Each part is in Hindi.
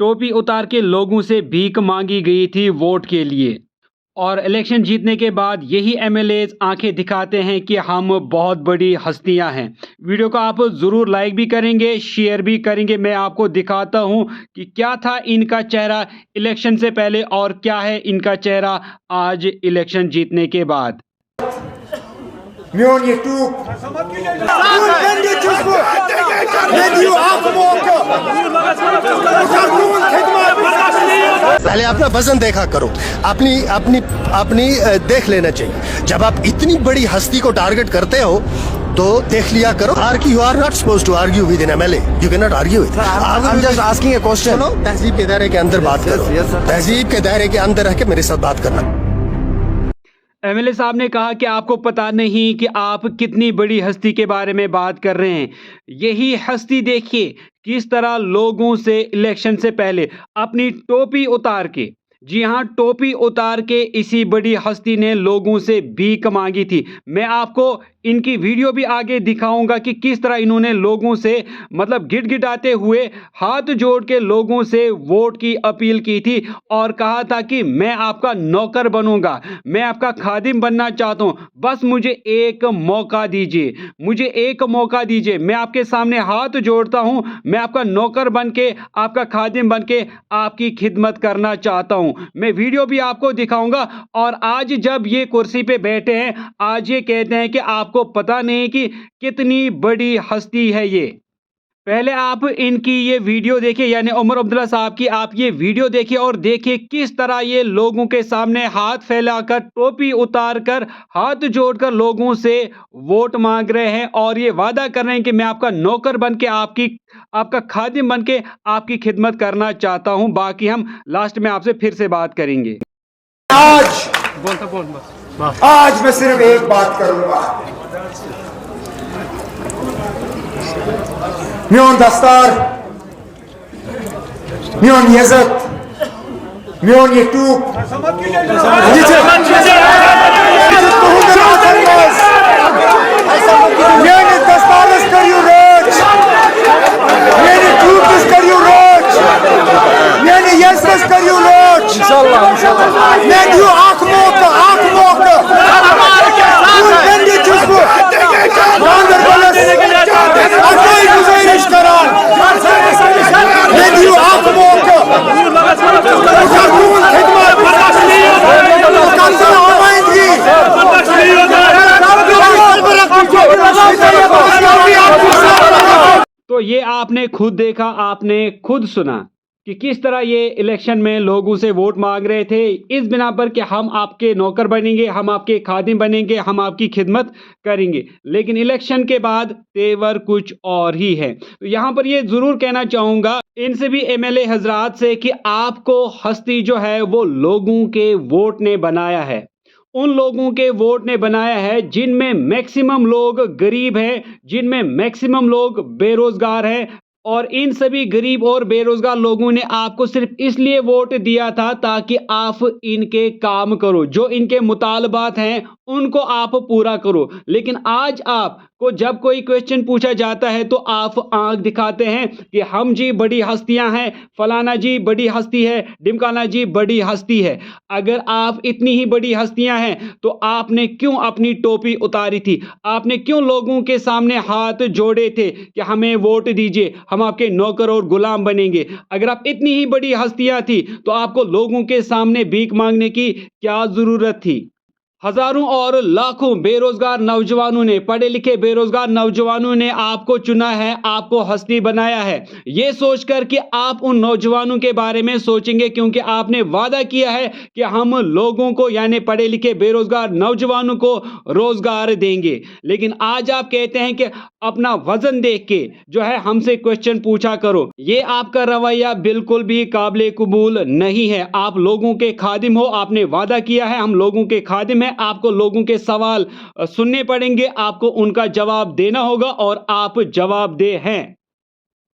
टोपी उतार के लोगों से भीख मांगी गई थी वोट के लिए। और इलेक्शन जीतने के बाद यही एमएलएज आंखें दिखाते हैं कि हम बहुत बड़ी हस्तियां हैं। वीडियो को आप ज़रूर लाइक भी करेंगे, शेयर भी करेंगे। मैं आपको दिखाता हूं कि क्या था इनका चेहरा इलेक्शन से पहले और क्या है इनका चेहरा आज इलेक्शन जीतने के बाद। Milyon YouTube. Ben de çözüm. Ne diyor akmoka? Kartun khidmat. पहले अपना वजन देखा करो, अपनी अपनी अपनी देख लेना चाहिए। जब आप इतनी बड़ी हस्ती को टारगेट करते हो तो देख लिया करो। You are not supposed to argue with an MLA. You cannot argue with. I'm just asking a question. तहजीब के दायरे के अंदर बात करो। तहजीब के दायरे के अंदर रह के मेरे साथ बात करना। एमएलए साहब ने कहा कि आपको पता नहीं कि आप कितनी बड़ी हस्ती के बारे में बात कर रहे हैं। यही हस्ती देखिए किस तरह लोगों से इलेक्शन से पहले अपनी टोपी उतार के, जी हाँ, टोपी उतार के इसी बड़ी हस्ती ने लोगों से भीख मांगी थी। मैं आपको इनकी वीडियो भी आगे दिखाऊंगा कि किस तरह इन्होंने लोगों से मतलब गिड़गिड़ाते हुए हाथ जोड़ के लोगों से वोट की अपील की थी और कहा था कि मैं आपका नौकर बनूंगा, मैं आपका खादिम बनना चाहता हूं, बस मुझे एक मौका दीजिए, मुझे एक मौका दीजिए। मैं आपके सामने हाथ जोड़ता हूं, मैं आपका नौकर बन के, आपका खादिम बन के आपकी खिदमत करना चाहता हूं। मैं वीडियो भी आपको दिखाऊंगा। और आज जब ये कुर्सी पे बैठे हैं, आज ये कहते हैं कि आपको पता नहीं कि कितनी बड़ी हस्ती है ये। पहले आप इनकी ये वीडियो देखिए, यानी उमर अब्दुल्ला साहब की आप ये वीडियो देखिए और देखिए किस तरह ये लोगों के सामने हाथ फैलाकर, टोपी उतारकर, हाथ जोड़कर लोगों से वोट मांग रहे हैं और ये वादा कर रहे हैं कि मैं आपका नौकर बन के, आपका खादिम बन के आपकी खिदमत करना चाहता हूं। बाकी हम लास्ट में आपसे फिर से बात करेंगे। आज मैं सिर्फ एक बात करूंगा। Milyon Dastar, Milyon Yazıt, Milyon YouTube. Yani Dastarız kariyor roç. Yani Türküz kariyor roç. Yani Yazıt kariyor roç. İnşallah, inşallah. Ne diyor akmoka, akmoka. Ben de çözüm. Kandır balas. Akay güzeliş karar. Ne diyor akmoka? Kartun khidmat. Kandır amayın ki. तो ये आपने खुद देखा, आपने खुद सुना कि किस तरह ये इलेक्शन में लोगों से वोट मांग रहे थे इस बिना पर कि हम आपके नौकर बनेंगे, हम आपके खादिम बनेंगे, हम आपकी खिदमत करेंगे। लेकिन इलेक्शन के बाद तेवर कुछ और ही है। तो यहाँ पर ये ज़रूर कहना चाहूँगा इनसे भी, एमएलए हजरात से, कि आपको हस्ती जो है वो लोगों के वोट ने बनाया है। उन लोगों के वोट ने बनाया है जिनमें मैक्सिमम लोग गरीब हैं, जिनमें मैक्सिमम लोग बेरोजगार हैं। और इन सभी गरीब और बेरोजगार लोगों ने आपको सिर्फ इसलिए वोट दिया था ताकि आप इनके काम करो, जो इनके मुतालबात हैं उनको आप पूरा करो। लेकिन आज आपको जब कोई क्वेश्चन पूछा जाता है तो आप आंख दिखाते हैं कि हम जी बड़ी हस्तियां हैं, फलाना जी बड़ी हस्ती है, ढिमकाना जी बड़ी हस्ती है। अगर आप इतनी ही बड़ी हस्तियां हैं तो आपने क्यों अपनी टोपी उतारी थी? आपने क्यों लोगों के सामने हाथ जोड़े थे कि हमें वोट दीजिए, हम आपके नौकर और गुलाम बनेंगे? अगर आप इतनी ही बड़ी हस्तियां थी तो आपको लोगों के सामने भीख मांगने की क्या जरूरत थी? हजारों और लाखों बेरोजगार नौजवानों ने, पढ़े लिखे बेरोजगार नौजवानों ने आपको चुना है, आपको हस्ती बनाया है, ये सोचकर कि आप उन नौजवानों के बारे में सोचेंगे, क्योंकि आपने वादा किया है कि हम लोगों को, यानी पढ़े लिखे बेरोजगार नौजवानों को रोजगार देंगे। लेकिन आज आप कहते हैं कि अपना वजन देख के जो है हमसे क्वेश्चन पूछा करो। ये आपका रवैया बिल्कुल भी काबिल कबूल नहीं है। आप लोगों के खादिम हो, आपने वादा किया है हम लोगों के खादिम हैं, आपको लोगों के सवाल सुनने पड़ेंगे, आपको उनका जवाब देना होगा और आप जवाबदेह हैं।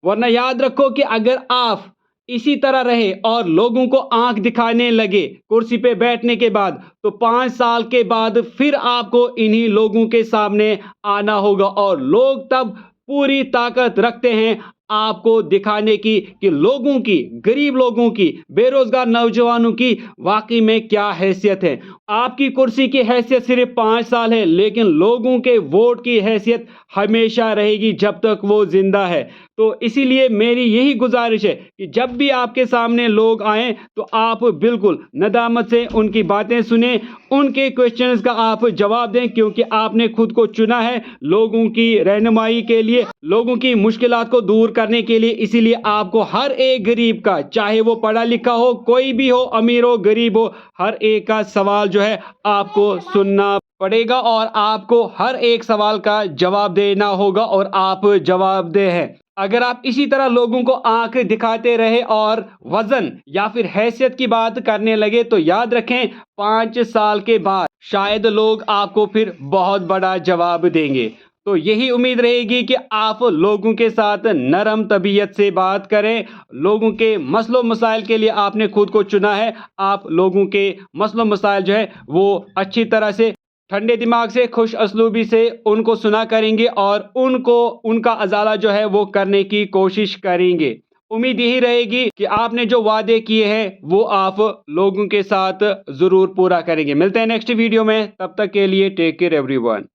वरना याद रखो कि अगर आप इसी तरह रहे और लोगों को आंख दिखाने लगे कुर्सी पे बैठने के बाद, तो 5 साल के बाद फिर आपको इन्हीं लोगों के सामने आना होगा और लोग तब पूरी ताकत रखते हैं आपको दिखाने की कि लोगों की, गरीब लोगों की, बेरोजगार नौजवानों की वाकई में क्या हैसियत है। आपकी कुर्सी की हैसियत सिर्फ 5 साल है, लेकिन लोगों के वोट की हैसियत हमेशा रहेगी जब तक वो जिंदा है। तो इसीलिए मेरी यही गुजारिश है कि जब भी आपके सामने लोग आएं तो आप बिल्कुल नदामत से उनकी बातें सुने, उनके क्वेश्चंस का आप जवाब दें, क्योंकि आपने खुद को चुना है लोगों की रहनुमाई के लिए, लोगों की मुश्किलात को दूर करने के लिए। इसीलिए आपको हर एक गरीब का, चाहे वो पढ़ा लिखा हो, कोई भी हो, अमीर हो, गरीब हो, हर एक का सवाल जो है आपको सुनना पड़ेगा और आपको हर एक सवाल का जवाब देना होगा और आप जवाबदेह हैं। अगर आप इसी तरह लोगों को आंख दिखाते रहे और वजन या फिर हैसियत की बात करने लगे तो याद रखें 5 साल के बाद शायद लोग आपको फिर बहुत बड़ा जवाब देंगे। तो यही उम्मीद रहेगी कि आप लोगों के साथ नरम तबीयत से बात करें। लोगों के मसलो मसाइल के लिए आपने खुद को चुना है। आप लोगों के मसलो मसाइल जो है वो अच्छी तरह से, ठंडे दिमाग से, खुश असलूबी से उनको सुना करेंगे और उनको, उनका अजाला जो है वो करने की कोशिश करेंगे। उम्मीद यही रहेगी कि आपने जो वादे किए हैं वो आप लोगों के साथ ज़रूर पूरा करेंगे। मिलते हैं नेक्स्ट वीडियो में, तब तक के लिए टेक केयर एवरीवन।